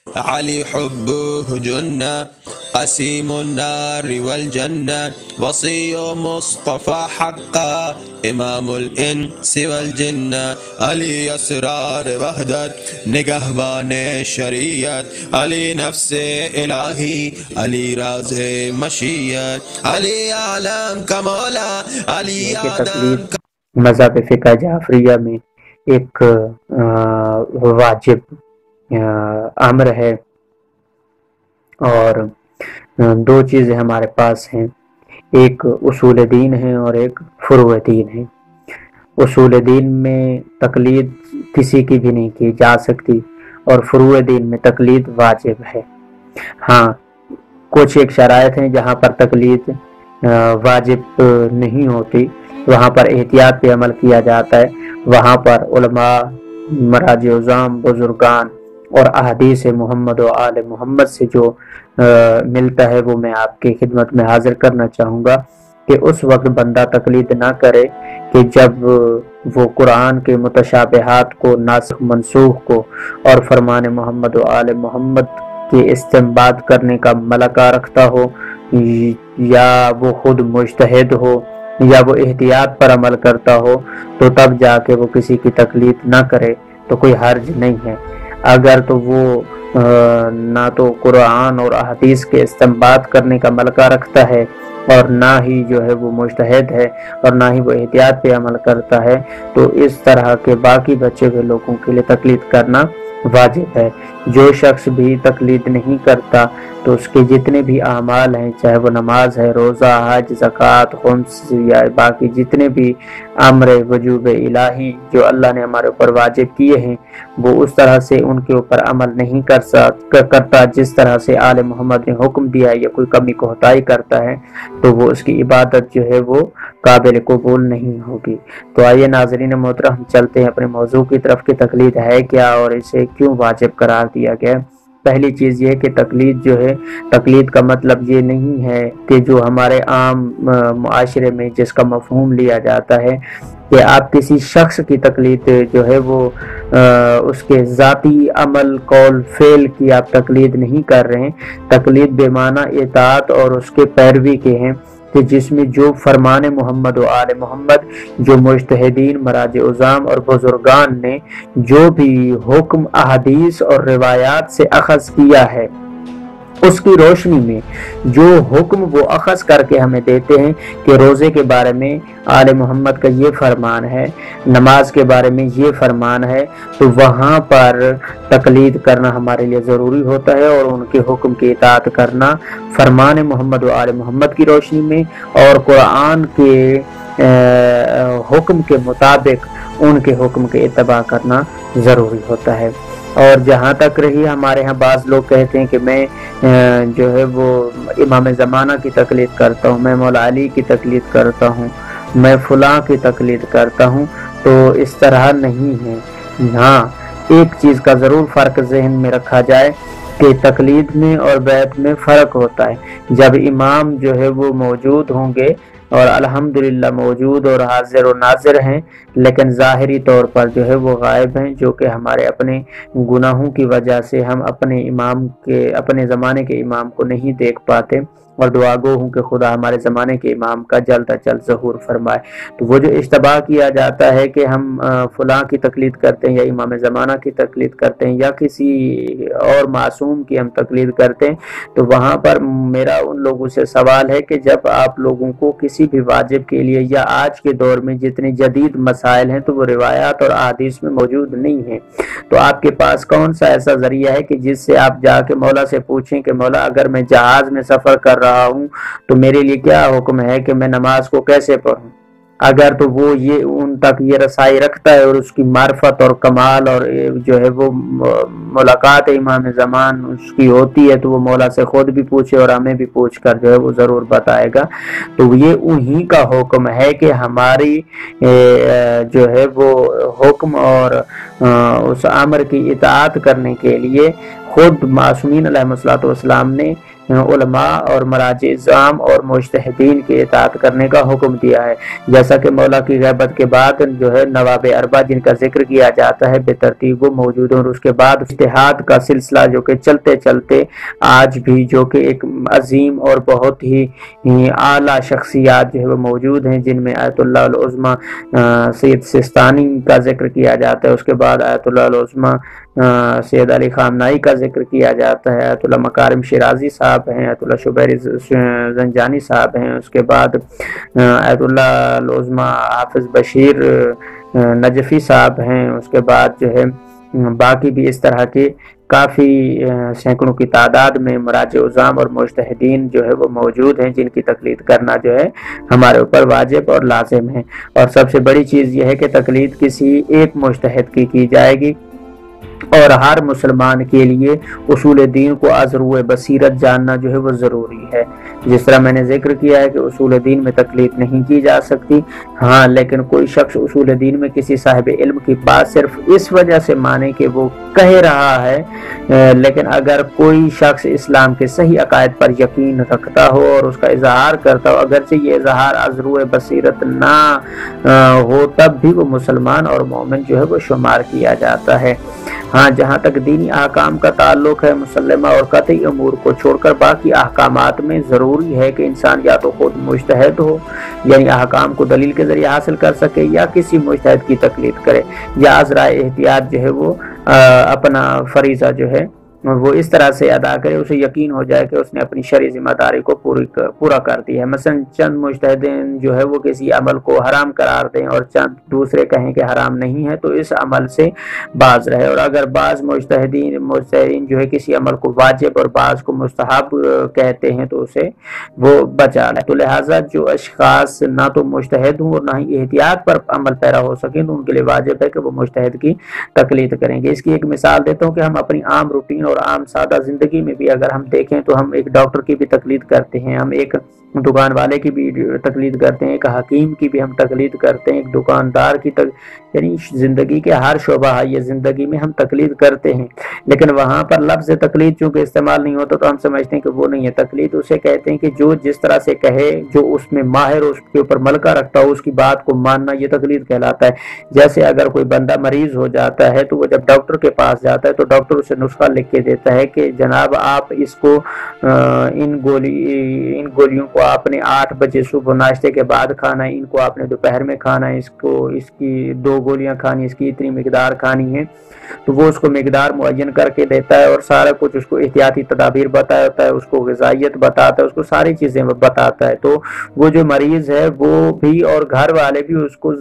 علی حبه جنہ قسیم النار والجنہ وصی مصطفى حقا امام الانس والجنہ علی اسرار وحدت نگہبان شریعت علی نفس الہی علی راز مشیت علی عالم کا مولا علی آدم کا مذہب فقہ جعفریہ میں ایک واجب امر ہے، اور دو چیزیں ہمارے پاس ہیں، ایک اصول دین ہے اور ایک فروع دین ہے۔ اصول دین میں تقلید کسی کی بھی نہیں کی جا سکتی، اور فروع دین میں تقلید واجب ہے۔ ہاں، کچھ ایک شرائط ہیں جہاں پر تقلید واجب نہیں ہوتی، وہاں پر احتیاط پہ عمل کیا جاتا ہے، وہاں پر علماء، مراجع عظام، بزرگان اور احادیث محمد و آل محمد سے جو ملتا ہے وہ میں آپ کی خدمت میں حاضر کرنا چاہوں گا کہ اس وقت بندہ تقلید نہ کرے کہ جب وہ قرآن کے متشابہات کو، ناسخ منسوخ کو اور فرمان محمد و آل محمد کے استنباط کرنے کا ملکہ رکھتا ہو، یا وہ خود مجتہد ہو، یا وہ احتیاط پر عمل کرتا ہو، تو تب جا کے وہ کسی کی تقلید نہ کرے تو کوئی حرج نہیں ہے۔ اگر تو وہ نہ تو قرآن اور احادیث کے استنباط کرنے کا ملکہ رکھتا ہے، اور نہ ہی جو ہے وہ مجتہد ہے، اور نہ ہی وہ احتیاط پہ عمل کرتا ہے، تو اس طرح کے باقی بچے ہوئے لوگوں کے لیے تقلید کرنا واجب ہے۔ جو شخص بھی تقلید نہیں کرتا تو اس کے جتنے بھی اعمال ہیں، چاہے وہ نماز ہے، روزہ، حج، زکوٰۃ، خمس یا باقی جتنے بھی امر وجوب الہی جو اللہ نے ہمارے اوپر واجب کیے ہیں، وہ اس طرح سے ان کے اوپر عمل نہیں کرتا جس طرح سے آل محمد نے حکم دیا ہے، یا کوئی کمی کوتاہی کرتا ہے تو وہ اس کی عبادت جو ہے وہ قابل قبول نہیں ہوگی۔ تو آئیے ناظرین محترم، ہم چلتے ہیں اپنے موضوع کی طرف کہ تقلید ہے کیا اور اسے کیوں واجب قرار دیا گیا۔ پہلی چیز یہ کہ تقلید جو ہے، تقلید کا مطلب یہ نہیں ہے کہ جو ہمارے عام معاشرے میں جس کا مفہوم لیا جاتا ہے کہ آپ کسی شخص کی تقلید جو ہے وہ اس کے ذاتی عمل، قول، فعل کی آپ تقلید نہیں کر رہے ہیں۔ تقلید بے معنی اطاعت اور اس کے پیروی کے ہیں، کہ جس میں جو فرمان محمد و آل محمد، جو مجتہدین، مراجع عظام اور بزرگان نے جو بھی حکم احادیث اور روایات سے اخذ کیا ہے، اس کی روشنی میں جو حکم وہ اخذ کر کے ہمیں دیتے ہیں کہ روزے کے بارے میں آل محمد کا یہ فرمان ہے، نماز کے بارے میں یہ فرمان ہے، تو وہاں پر تقلید کرنا ہمارے لیے ضروری ہوتا ہے، اور ان کے حکم کی اطاعت کرنا فرمان محمد و آل محمد کی روشنی میں اور قرآن کے حکم کے مطابق ان کے حکم کے اتباع کرنا ضروری ہوتا ہے۔ اور جہاں تک رہی ہمارے ہاں بعض لوگ کہتے ہیں کہ میں جو ہے وہ امام زمانہ کی تقلید کرتا ہوں، میں مولا علی کی تقلید کرتا ہوں، میں فلاں کی تقلید کرتا ہوں، تو اس طرح نہیں ہے۔ ہاں، ایک چیز کا ضرور فرق ذہن میں رکھا جائے کہ تقلید میں اور بیعت میں فرق ہوتا ہے۔ جب امام جو ہے وہ موجود ہوں گے، اور الحمدللہ موجود اور حاضر و ناظر ہیں، لیکن ظاہری طور پر جو ہے وہ غائب ہیں، جو کہ ہمارے اپنے گناہوں کی وجہ سے ہم اپنے زمانے کے امام کو نہیں دیکھ پاتے، اور دعا گو ہوں کہ خدا ہمارے زمانے کے امام کا جلد از جلد ظہور فرمائے۔ تو وہ جو اشتباہ کیا جاتا ہے کہ ہم فلاں کی تقلید کرتے ہیں، یا امام زمانہ کی تقلید کرتے ہیں، یا کسی اور معصوم کی ہم تقلید کرتے ہیں، تو وہاں پر میرا ان لوگوں سے سوال ہے کہ جب آپ لوگوں کو کسی بھی واجب کے لیے، یا آج کے دور میں جتنے جدید مسائل ہیں تو وہ روایات اور احادیث میں موجود نہیں ہیں، تو آپ کے پاس کون سا ایسا ذریعہ ہے کہ جس سے آپ جا کے مولا سے پوچھیں کہ مولا اگر میں جہاز میں سفر کر رہا ہوں تو میرے لیے کیا حکم ہے کہ میں نماز کو کیسے پڑھوں؟ اگر تو وہ یہ ان تک یہ رسائی رکھتا ہے، اور اس کی معرفت اور کمال اور جو ہے وہ ملاقات امام زمان اس کی ہوتی ہے، تو وہ مولا سے خود بھی پوچھے اور ہمیں بھی پوچھ کر جو ہے وہ ضرور بتائے گا۔ تو یہ انہی کا حکم ہے کہ ہماری جو ہے وہ حکم اور اس امر کی اطاعت کرنے کے لیے خود معصومین علیہ الصلوۃ والسلام نے علماء اور مراجع اعظام اور مجتہدین کی اطاعت کرنے کا حکم دیا ہے، جیسا کہ مولا کی غیبت کے بعد جو ہے نواب اربع جن کا ذکر کیا جاتا ہے بے ترتیب وہ موجود ہیں، اور اس کے بعد اجتہاد کا سلسلہ جو کہ چلتے چلتے آج بھی جو کہ ایک عظیم اور بہت ہی اعلیٰ شخصیات جو ہے وہ موجود ہیں، جن میں آیت اللہ العظمیٰ سید سستانی کا ذکر کیا جاتا ہے، اس کے بعد آیت اللہ العظمیٰ سید علی خامنائی کا ذکر کیا جاتا ہے، آیت اللہ مکارم شیرازی صاحب ہیں، آیت اللہ شبیری زنجانی صاحب ہیں، اس کے بعد آیت اللہ العظمیٰ حافظ بشیر نجفی صاحب ہیں، اس کے بعد جو ہے باقی بھی اس طرح کے کافی سینکڑوں کی تعداد میں مراجع اعظام اور مجتہدین جو ہے وہ موجود ہیں، جن کی تقلید کرنا جو ہے ہمارے اوپر واجب اور لازم ہے۔ اور سب سے بڑی چیز یہ ہے کہ تقلید کسی ایک مجتہد کی جائے گی، اور ہر مسلمان کے لیے اصول دین کو از روئے بصیرت جاننا جو ہے وہ ضروری ہے۔ جس طرح میں نے ذکر کیا ہے کہ اصول دین میں تقلید نہیں کی جا سکتی، ہاں لیکن کوئی شخص اصول دین میں کسی صاحب علم کی بات صرف اس وجہ سے مانے کہ وہ کہہ رہا ہے، لیکن اگر کوئی شخص اسلام کے صحیح عقائد پر یقین رکھتا ہو اور اس کا اظہار کرتا ہو، اگرچہ یہ اظہار از روئے بصیرت نہ ہو، تب بھی وہ مسلمان اور مومن جو ہے وہ شمار کیا جاتا ہے۔ ہاں جہاں تک دینی احکام کا تعلق ہے، مسلمہ اور قطعی امور کو چھوڑ کر باقی احکامات میں ضروری ہے کہ انسان یا تو خود مجتہد ہو، یعنی احکام کو دلیل کے ذریعے حاصل کر سکے، یا کسی مجتہد کی تقلید کرے، یا از رائے احتیاط جو ہے وہ اپنا فریضہ جو ہے وہ اس طرح سے ادا کرے، اسے یقین ہو جائے کہ اس نے اپنی شرعی ذمہ داری کو پورا کر دی ہے۔ مثلا چند مجتہدین جو ہے وہ کسی عمل کو حرام قرار دیں اور چند دوسرے کہیں کہ حرام نہیں ہے، تو اس عمل سے باز رہے، اور اگر بعض مجتہدین جو ہے کسی عمل کو واجب اور بعض کو مستحب کہتے ہیں تو اسے وہ بچا لے۔ تو لہٰذا جو اشخاص نہ تو مجتہد ہوں اور نہ ہی احتیاط پر عمل پیرا ہو سکیں، تو ان کے لیے واجب ہے کہ وہ مجتہد کی تقلید کریں گے۔ اس کی ایک مثال دیتا ہوں کہ ہم اپنی عام روٹین اور عام سادہ زندگی میں بھی اگر ہم دیکھیں تو ہم ایک ڈاکٹر کی بھی تقلید کرتے ہیں، ہم ایک دکان والے کی بھی تقلید کرتے ہیں، ایک حکیم کی بھی ہم تقلید کرتے ہیں، ایک دکاندار کی یعنی زندگی کے ہر شعبہ یہ زندگی میں ہم تقلید کرتے ہیں، لیکن وہاں پر لفظ تقلید چونکہ استعمال نہیں ہوتا تو ہم سمجھتے ہیں کہ وہ نہیں ہے۔ تقلید اسے کہتے ہیں کہ جو جس طرح سے کہے، جو اس میں ماہر اس کے اوپر ملکہ رکھتا ہو، اس کی بات کو ماننا، یہ تقلید کہلاتا ہے۔ جیسے اگر کوئی بندہ مریض ہو جاتا ہے تو وہ جب ڈاکٹر کے پاس جاتا ہے تو ڈاکٹر اسے نسخہ لکھ کے دیتا ہے کہ جناب آپ اس کو ان گولیوں کو آپ نے 8 بجے صبح ناشتے کے بعد کھانا ہے، ان کو آپ نے دوپہر میں کھانا ہے، اس کی 2 گولیاں کھانی، اس کی اتنی مقدار کھانی ہے، تو وہ اس کو مقدار معین کر کے دیتا ہے، اور سارا کچھ اس کو احتیاطی تدابیر بتاتا ہے، اس کو غذائیت بتاتا ہے، اس کو ساری چیزیں بتاتا ہے۔ تو وہ جو مریض ہے وہ بھی اور گھر والے بھی اس کو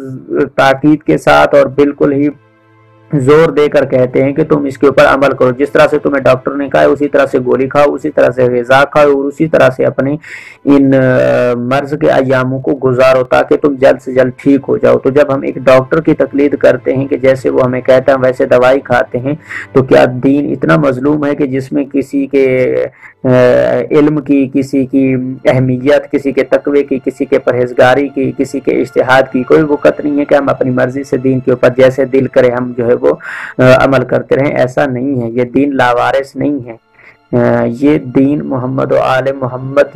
تاکید کے ساتھ اور بالکل ہی زور دے کر کہتے ہیں کہ تم اس کے اوپر عمل کرو، جس طرح سے تمہیں ڈاکٹر نے کہا ہے اسی طرح سے گولی کھاؤ، اسی طرح سے غذا کھاؤ، اور اسی طرح سے اپنے ان مرض کے ایاموں کو گزارو تاکہ تم جلد سے جلد ٹھیک ہو جاؤ۔ تو جب ہم ایک ڈاکٹر کی تقلید کرتے ہیں کہ جیسے وہ ہمیں کہتا ہے ویسے دوائی کھاتے ہیں، تو کیا دین اتنا مظلوم ہے کہ جس میں کسی کے علم کی، کسی کی اہمیت، کسی کے تقوی کی، کسی کے پرہیزگاری کی، کسی کے اجتہاد کی کوئی وقت نہیں ہے کہ ہم اپنی مرضی سے دین کے اوپر جیسے دل کرے ہم جو ہے وہ عمل کرتے رہیں؟ ایسا نہیں ہے، یہ دین لاوارث نہیں ہے، یہ دین محمد و آل محمد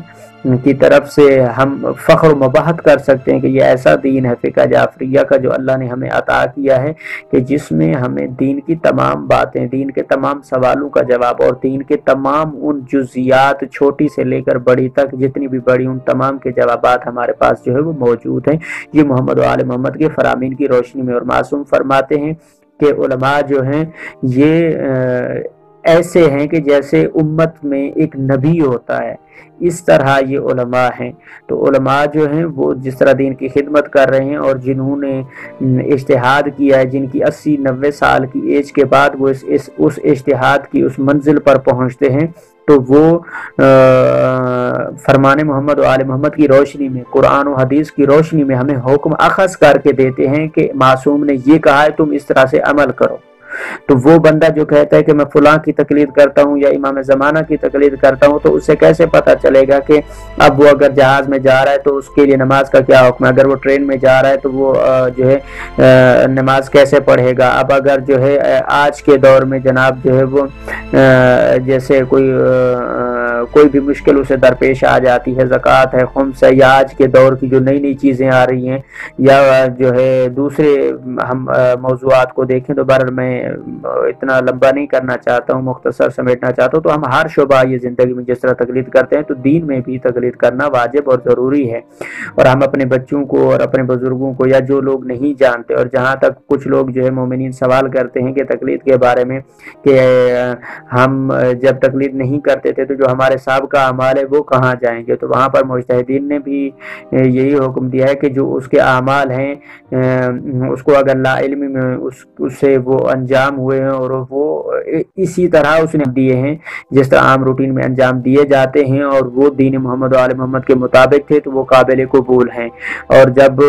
کی طرف سے ہم فخر و مباحت کر سکتے ہیں کہ یہ ایسا دین ہے فقہ جعفریہ کا جو اللہ نے ہمیں عطا کیا ہے، کہ جس میں ہمیں دین کی تمام باتیں، دین کے تمام سوالوں کا جواب اور دین کے تمام ان جزیات چھوٹی سے لے کر بڑی تک جتنی بھی بڑی ان تمام کے جوابات ہمارے پاس جو ہے وہ موجود ہیں۔ یہ محمد و آل محمد کے فرامین کی روشنی میں، اور معصوم فرماتے ہیں کہ علماء جو ہیں یہ ایسے ہیں کہ جیسے امت میں ایک نبی ہوتا ہے، اس طرح یہ علماء ہیں۔ تو علماء جو ہیں وہ جس طرح دین کی خدمت کر رہے ہیں، اور جنہوں نے اجتہاد کیا ہے، جن کی 80-90 سال کی ایج کے بعد وہ اس اجتہاد کی اس منزل پر پہنچتے ہیں، تو وہ فرمان محمد و آل محمد کی روشنی میں، قرآن و حدیث کی روشنی میں ہمیں حکم اخذ کر کے دیتے ہیں کہ معصوم نے یہ کہا ہے تم اس طرح سے عمل کرو۔ تو وہ بندہ جو کہتا ہے کہ میں فلاں کی تقلید کرتا ہوں یا امام زمانہ کی تقلید کرتا ہوں، تو اسے کیسے پتہ چلے گا کہ اب وہ اگر جہاز میں جا رہا ہے تو اس کے لیے نماز کا کیا حکم ہے، اگر وہ ٹرین میں جا رہا ہے تو وہ جو ہے نماز کیسے پڑھے گا۔ اب اگر جو ہے آج کے دور میں جناب جو ہے وہ جیسے کوئی کوئی بھی مشکل اسے درپیش آ جاتی ہے، زکوٰۃ ہے، خمس ہے، یا آج کے دور کی جو نئی نئی چیزیں آ رہی ہیں، یا جو ہے دوسرے ہم موضوعات کو دیکھیں تو بہرحال میں اتنا لمبا نہیں کرنا چاہتا ہوں، مختصر سمیٹنا چاہتا ہوں، تو ہم ہر شعبہ یہ زندگی میں جس طرح تقلید کرتے ہیں تو دین میں بھی تقلید کرنا واجب اور ضروری ہے۔ اور ہم اپنے بچوں کو اور اپنے بزرگوں کو، یا جو لوگ نہیں جانتے، اور جہاں تک کچھ لوگ جو ہے مومنین سوال کرتے ہیں کہ تقلید کے بارے میں کہ ہم جب تقلید نہیں کرتے تھے تو جو ہمارے سابقہ اعمال ہے وہ کہاں جائیں گے، تو وہاں پر مجتہدین نے بھی یہی حکم دیا ہے کہ جو اس کے اعمال ہیں اس کو اگر لا علمی میں اس سے وہ انجام ہوئے ہیں اور وہ اسی طرح اس نے دیے ہیں جس طرح عام روٹین میں انجام دیے جاتے ہیں اور وہ دین محمد و آل محمد کے مطابق تھے تو وہ قابل قبول ہیں۔ اور جب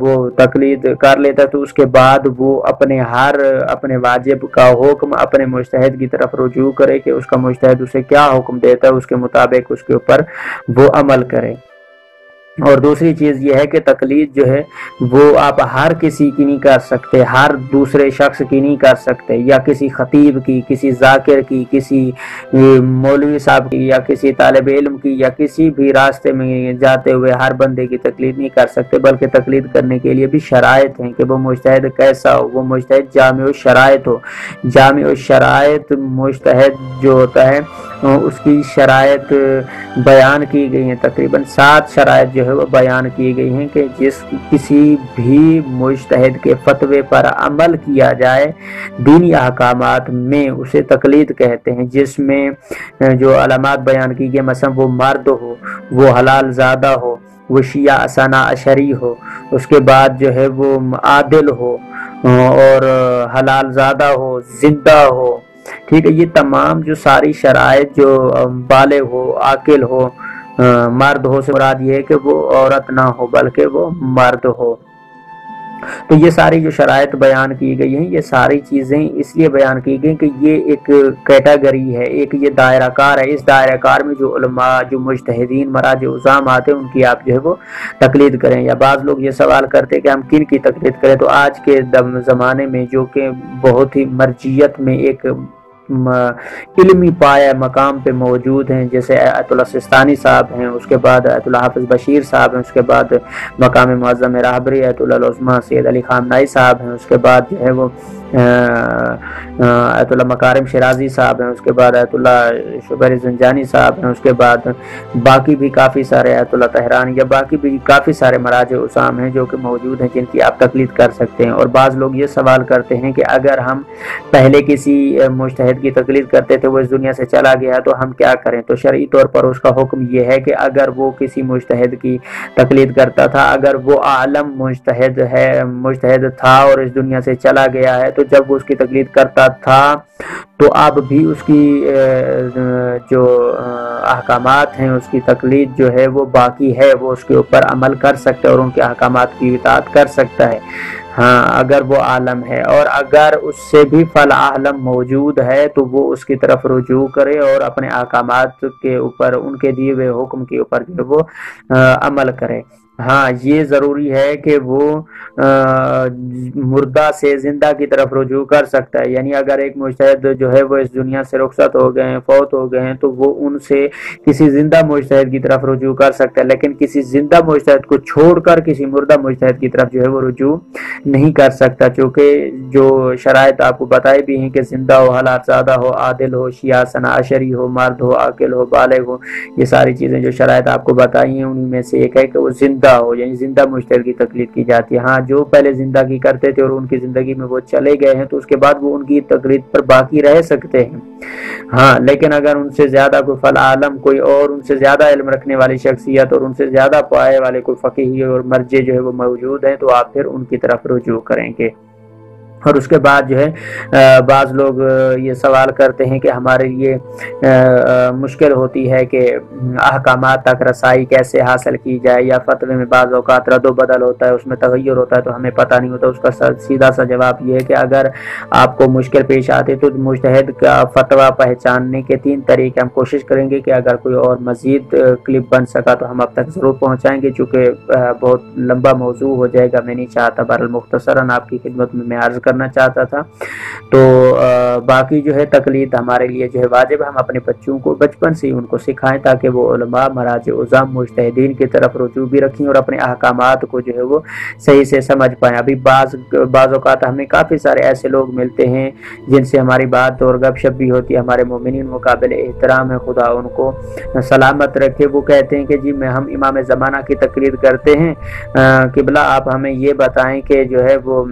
وہ تقلید کر لیتا تو اس کے بعد وہ اپنے واجب کا حکم اپنے مجتہد کی طرف رجوع کرے کہ اس کا مجتہد اسے کیا حکم دیتا ہے، اس کے مطابق اس کے اوپر وہ عمل کرے۔ اور دوسری چیز یہ ہے کہ تقلید جو ہے وہ آپ ہر کسی کی نہیں کر سکتے، ہر دوسرے شخص کی نہیں کر سکتے، یا کسی خطیب کی، کسی ذاکر کی، کسی مولوی صاحب کی، یا کسی طالب علم کی، یا کسی بھی راستے میں جاتے ہوئے ہر بندے کی تقلید نہیں کر سکتے، بلکہ تقلید کرنے کے لیے بھی شرائط ہیں کہ وہ مجتہد کیسا ہو، وہ مجتہد جامع الشرائط ہو۔ جامع الشرائط مجتہد جو ہوتا ہے اس کی شرائط بیان کی گئی ہیں، تقریباً 7 شرائط جو ہے وہ بیان کی گئی ہیں کہ جس کسی بھی مجتہد کے فتوے پر عمل کیا جائے دینی احکامات میں اسے تقلید کہتے ہیں، جس میں جو علامات بیان کی گئی مثلا وہ مرد ہو، وہ حلال زادہ ہو، وہ شیعہ اثنا عشری ہو، اس کے بعد جو ہے وہ عادل ہو اور حلال زادہ ہو، زندہ ہو، ٹھیک ہے۔ یہ تمام جو ساری شرائط جو بالغ ہو، عاقل ہو، مرد ہو سے مراد یہ ہے کہ وہ عورت نہ ہو بلکہ وہ مرد ہو، تو یہ ساری جو شرائط بیان کی گئی ہیں یہ ساری چیزیں اس لیے بیان کی گئی کہ یہ ایک کیٹیگری ہے، ایک یہ دائرہ کار ہے، اس دائرہ کار میں جو علماء، جو مجتہدین، مراجع عظام آتے ہیں ان کی آپ جو ہے وہ تقلید کریں۔ یا بعض لوگ یہ سوال کرتے ہیں کہ ہم کن کی تقلید کریں، تو آج کے زمانے میں جو کہ بہت ہی مرجعیت میں ایک علمی پایہ مقام پہ موجود ہیں، جیسے آیت اللہ سستانی صاحب ہیں، اس کے بعد آیت اللہ حافظ بشیر صاحب ہیں، اس کے بعد مقام معظم راہبری آیت اللہ العظمیٰ سید علی خامنائی صاحب ہیں، اس کے بعد جو ہے وہ آیت اللہ مکارم شیرازی صاحب ہیں، اس کے بعد آیت اللہ شبیر زنجانی صاحب ہیں، اس کے بعد باقی بھی کافی سارے آیت اللہ طہرانی یا باقی بھی کافی سارے مراجع عظام ہیں جو کہ موجود ہیں جن کی آپ تقلید کر سکتے ہیں۔ اور بعض لوگ یہ سوال کرتے ہیں کہ اگر ہم پہلے کسی مجتہد کی تقلید کرتے تھے وہ اس دنیا سے چلا گیا تو ہم کیا کریں، تو شرعی طور پر اس کا حکم یہ ہے کہ اگر وہ کسی مجتہد کی تقلید کرتا تھا، اگر وہ عالم مجتہد تھا اور اس دنیا سے چلا گیا ہے، تو جب وہ اس کی تقلید کرتا تھا تو اب بھی اس کی جو احکامات ہیں، اس کی تقلید جو ہے وہ باقی ہے، وہ اس کے اوپر عمل کر سکتا ہے اور ان کے احکامات کی اطاعت کر سکتا ہے، ہاں اگر وہ عالم ہے۔ اور اگر اس سے بھی فل عالم موجود ہے تو وہ اس کی طرف رجوع کرے اور اپنے احکامات کے اوپر، ان کے دیے ہوئے حکم کے اوپر جو وہ عمل کرے۔ ہاں یہ ضروری ہے کہ وہ مردہ سے زندہ کی طرف رجوع کر سکتا ہے، یعنی اگر ایک مجتہد جو ہے وہ اس دنیا سے رخصت ہو گئے ہیں، فوت ہو گئے ہیں، تو وہ ان سے کسی زندہ مجتہد کی طرف رجوع کر سکتا ہے، لیکن کسی زندہ مجتہد کو چھوڑ کر کسی مردہ مجتہد کی طرف جو ہے وہ رجوع نہیں کر سکتا، چونکہ جو شرائط آپ کو بتائی بھی ہیں کہ زندہ ہو، حلال زادہ ہو، عادل ہو، شیعہ اثنا عشری ہو، مرد ہو، عاقل ہو، بالغ ہو، یہ ساری چیزیں جو شرائط آپ کو بتائی ہیں انہیں میں سے ایک ہے کہ وہ زندہ ہو، یعنی زندہ مجتہد کی تقلید کی جاتی ہے۔ ہاں جو پہلے زندہ کی کرتے تھے اور ان کی زندگی میں وہ چلے گئے ہیں تو اس کے بعد وہ ان کی تقلید پر باقی رہ سکتے ہیں، ہاں لیکن اگر ان سے زیادہ کوئی فل عالم، کوئی اور ان سے زیادہ علم رکھنے والی شخصیت اور ان سے زیادہ پائے والے کوئی فقیہ اور مرجع جو ہے وہ موجود ہیں تو آپ پھر ان کی طرف رجوع کریں گے۔ اور اس کے بعد جو ہے بعض لوگ یہ سوال کرتے ہیں کہ ہمارے لیے مشکل ہوتی ہے کہ احکامات تک رسائی کیسے حاصل کی جائے، یا فتوے میں بعض اوقات رد و بدل ہوتا ہے، اس میں تغیر ہوتا ہے تو ہمیں پتہ نہیں ہوتا۔ اس کا سیدھا سا جواب یہ ہے کہ اگر آپ کو مشکل پیش آتی تو مجتہد کا فتویٰ پہچاننے کے 3 طریقے ہم کوشش کریں گے کہ اگر کوئی اور مزید کلپ بن سکا تو ہم اب تک ضرور پہنچائیں گے، چونکہ بہت لمبا موضوع ہو جائے گا، میں نہیں چاہتا، بہرحال مختصراً آپ کی خدمت میں عرض کرنا کرنا چاہتا تھا۔ تو باقی جو ہے تقلید ہمارے لیے جو ہے واجب ہے، ہم اپنے بچوں کو بچپن سے ہی ان کو سکھائیں تاکہ وہ علماء، مراجع عظام، مجتہدین کی طرف رجوع بھی رکھیں اور اپنے احکامات کو جو ہے وہ صحیح سے سمجھ پائیں۔ ابھی بعض اوقات ہمیں کافی سارے ایسے لوگ ملتے ہیں جن سے ہماری بات اور گپ شپ بھی ہوتی ہے، ہمارے مومنین مقابل احترام ہے، خدا ان کو سلامت رکھے۔ وہ کہتے ہیں کہ جی ہم امام زمانہ کی تقلید کرتے ہیں، قبلہ آپ ہمیں یہ بتائیں کہ جو ہے وہ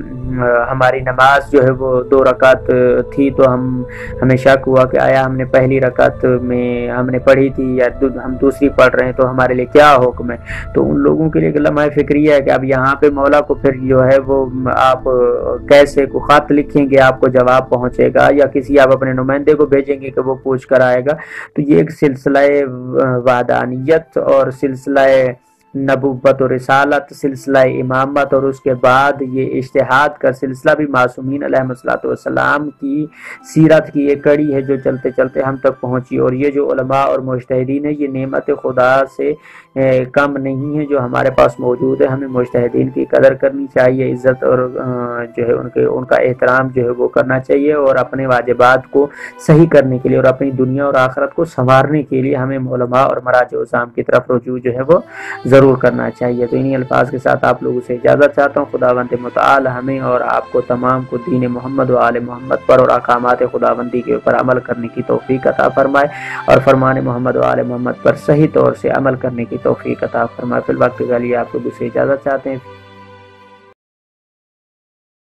ہماری نماز جو ہے وہ 2 رکعت تھی، تو ہمیں شک ہوا کہ آیا ہم نے پہلی رکعت میں ہم نے پڑھی تھی یا ہم دوسری پڑھ رہے ہیں، تو ہمارے لیے کیا حکم ہے؟ تو ان لوگوں کے لیے ایک لمحہ فکریہ ہے کہ اب یہاں پہ مولا کو پھر جو ہے وہ آپ کیسے کو خط لکھیں گے، آپ کو جواب پہنچے گا، یا کسی آپ اپنے نمائندے کو بھیجیں گے کہ وہ پوچھ کر آئے گا؟ تو یہ ایک سلسلہ وحدانیت اور سلسلہ نبوت و رسالت، سلسلہ امامت، اور اس کے بعد یہ اجتہاد کا سلسلہ بھی معصومین علیہ السلام کی سیرت کی ایک کڑی ہے جو چلتے چلتے ہم تک پہنچی۔ اور یہ جو علماء اور مجتہدین ہیں، یہ نعمت خدا سے کم نہیں ہے جو ہمارے پاس موجود ہے۔ ہمیں مجتہدین کی قدر کرنی چاہیے، عزت اور جو ہے ان کا احترام جو ہے وہ کرنا چاہیے، اور اپنے واجبات کو صحیح کرنے کے لیے اور اپنی دنیا اور آخرت کو سنوارنے کے لیے ہمیں علماء اور مراجع عظام کی طرف رجوع جو ہے وہ ضرور کرنا چاہیے۔ تو انہی الفاظ کے ساتھ آپ لوگوں سے اجازت چاہتا ہوں۔ خداوند متعال ہمیں اور آپ کو تمام کو دین محمد و آل محمد پر اور احکامات خداوندی کے اوپر عمل کرنے کی توفیق عطا فرمائے، اور فرمان محمد و آل محمد پر صحیح طور سے عمل کرنے کی توفیق عطا فرمائے۔ فی الوقت کے لیے آپ لوگوں سے اجازت چاہتے ہیں۔